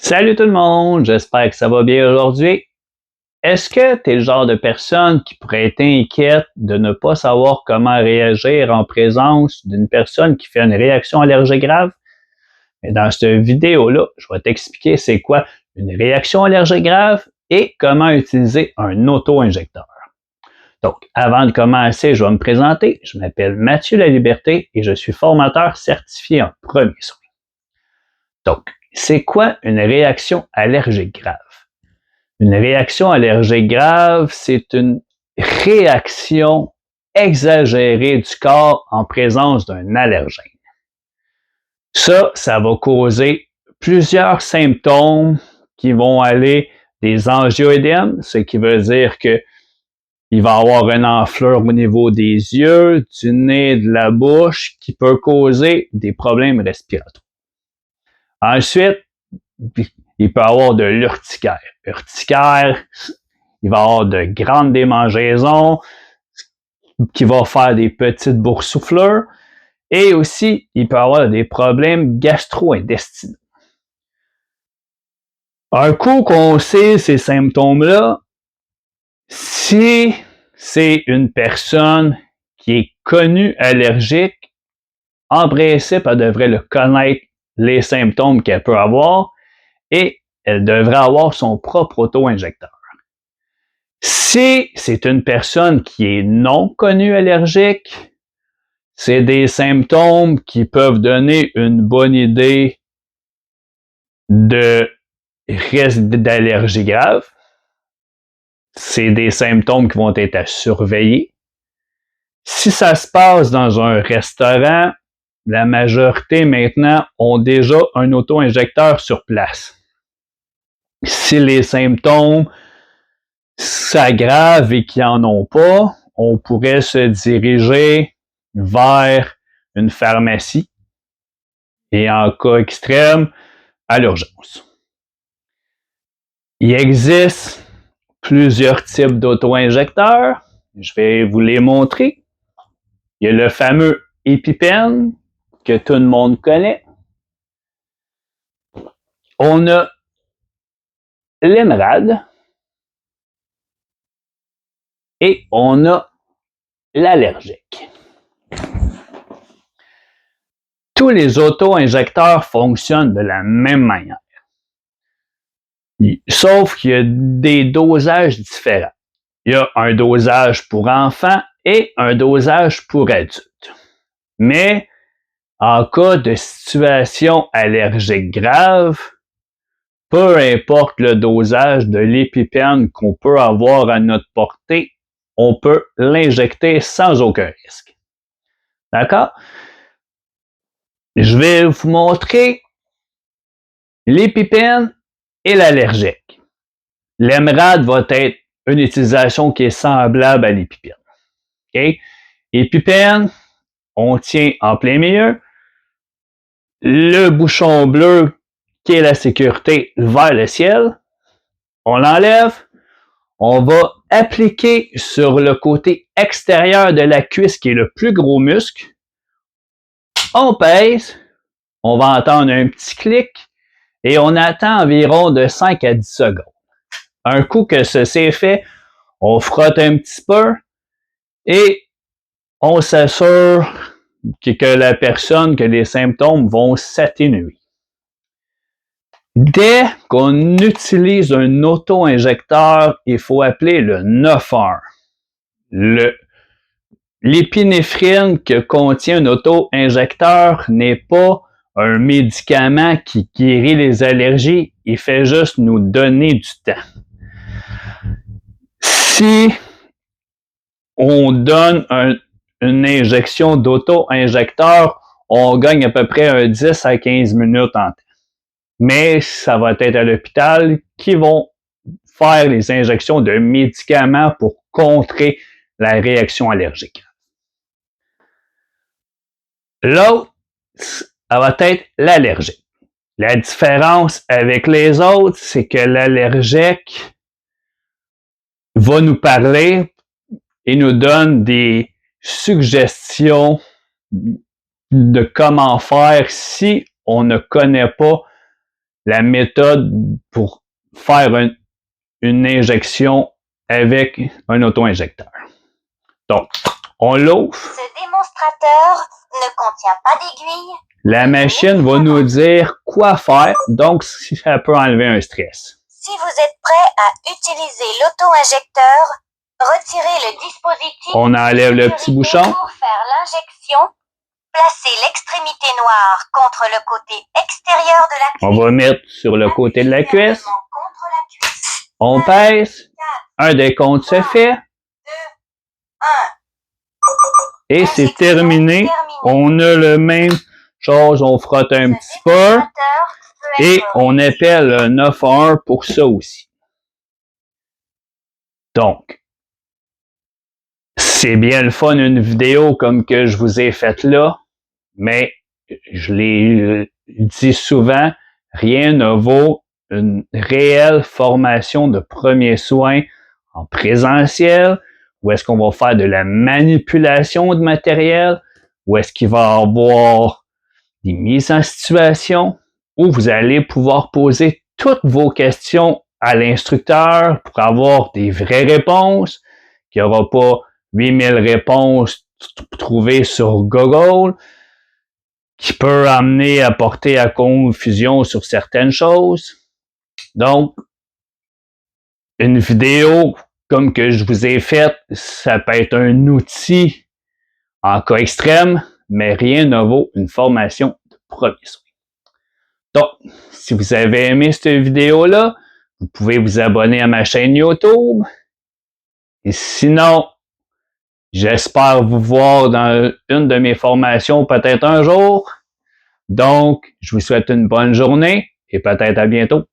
Salut tout le monde, j'espère que ça va bien aujourd'hui. Est-ce que tu es le genre de personne qui pourrait être inquiète de ne pas savoir comment réagir en présence d'une personne qui fait une réaction allergique grave? Mais dans cette vidéo-là, je vais t'expliquer c'est quoi une réaction allergique grave et comment utiliser un auto-injecteur. Donc, avant de commencer, je vais me présenter. Je m'appelle Mathieu Laliberté et je suis formateur certifié en premiers soins. Donc, c'est quoi une réaction allergique grave? Une réaction allergique grave, c'est une réaction exagérée du corps en présence d'un allergène. Ça va causer plusieurs symptômes qui vont aller des angioïdèmes, ce qui veut dire que il va y avoir une enflure au niveau des yeux, du nez, de la bouche, qui peut causer des problèmes respiratoires. Ensuite, il peut y avoir de l'urticaire. Urticaire, il va y avoir de grandes démangeaisons qui vont faire des petites boursouflures et aussi, il peut y avoir des problèmes gastro-intestinaux. Un coup qu'on sait ces symptômes-là, si c'est une personne qui est connue allergique, en principe, elle devrait le connaître les symptômes qu'elle peut avoir et elle devrait avoir son propre auto-injecteur. Si c'est une personne qui est non connue allergique, c'est des symptômes qui peuvent donner une bonne idée de risque d'allergie grave. C'est des symptômes qui vont être à surveiller. Si ça se passe dans un restaurant, la majorité maintenant ont déjà un auto-injecteur sur place. Si les symptômes s'aggravent et qu'ils n'en ont pas, on pourrait se diriger vers une pharmacie et en cas extrême, à l'urgence. Il existe plusieurs types d'auto-injecteurs. Je vais vous les montrer. Il y a le fameux EpiPen que tout le monde connaît. On a l'Emerald et on a l'allergique. Tous les auto-injecteurs fonctionnent de la même manière. Sauf qu'il y a des dosages différents. Il y a un dosage pour enfants et un dosage pour adultes. Mais en cas de situation allergique grave, peu importe le dosage de l'EpiPen qu'on peut avoir à notre portée, on peut l'injecter sans aucun risque. D'accord? Je vais vous montrer l'EpiPen et l'allergique. L'Emerald va être une utilisation qui est semblable à l'EpiPen. Okay? EpiPen, on tient en plein milieu. Le bouchon bleu qui est la sécurité vers le ciel. On l'enlève. On va appliquer sur le côté extérieur de la cuisse qui est le plus gros muscle. On pèse. On va entendre un petit clic et on attend environ de 5 à 10 secondes. Un coup que c'est fait, on frotte un petit peu et on s'assure que les symptômes vont s'atténuer. Dès qu'on utilise un auto-injecteur, il faut appeler le 911. L'épinéphrine que contient un auto-injecteur n'est pas un médicament qui guérit les allergies, il fait juste nous donner du temps. Si on donne une injection d'auto-injecteur, on gagne à peu près un 10 à 15 minutes en temps. Mais ça va être à l'hôpital qui vont faire les injections de médicaments pour contrer la réaction allergique. L'autre, ça va être l'allergique. La différence avec les autres, c'est que l'allergique va nous parler et nous donne des suggestions de comment faire si on ne connaît pas la méthode pour faire une injection avec un auto-injecteur. Donc, on l'ouvre. Ce démonstrateur ne contient pas d'aiguille. La machine va nous dire quoi faire, donc si ça peut enlever un stress. Si vous êtes prêt à utiliser l'auto-injecteur, retirez le dispositif. On enlève le petit bouchon. Pour faire l'injection, placez l'extrémité noire contre le côté extérieur de la cuisse. On va mettre sur le côté de la cuisse. Contre la cuisse. On pèse. Un décompte se fait. 2, 1. Et c'est terminé. On a le même chose, on frotte un petit peu. Et on appelle le 911 pour ça aussi. Donc, c'est bien le fun une vidéo comme que je vous ai faite là, mais je l'ai dit souvent, rien ne vaut une réelle formation de premiers soins en présentiel, où est-ce qu'on va faire de la manipulation de matériel, où est-ce qu'il va y avoir des mises en situation, où vous allez pouvoir poser toutes vos questions à l'instructeur pour avoir des vraies réponses, qu'il n'y aura pas 8000 réponses trouvées sur Google, qui peut amener à porter à confusion sur certaines choses. Donc, une vidéo comme que je vous ai faite, ça peut être un outil en cas extrême, mais rien ne vaut une formation de premier soin. Donc, si vous avez aimé cette vidéo-là, vous pouvez vous abonner à ma chaîne YouTube. Et sinon, j'espère vous voir dans une de mes formations peut-être un jour. Donc, je vous souhaite une bonne journée et peut-être à bientôt.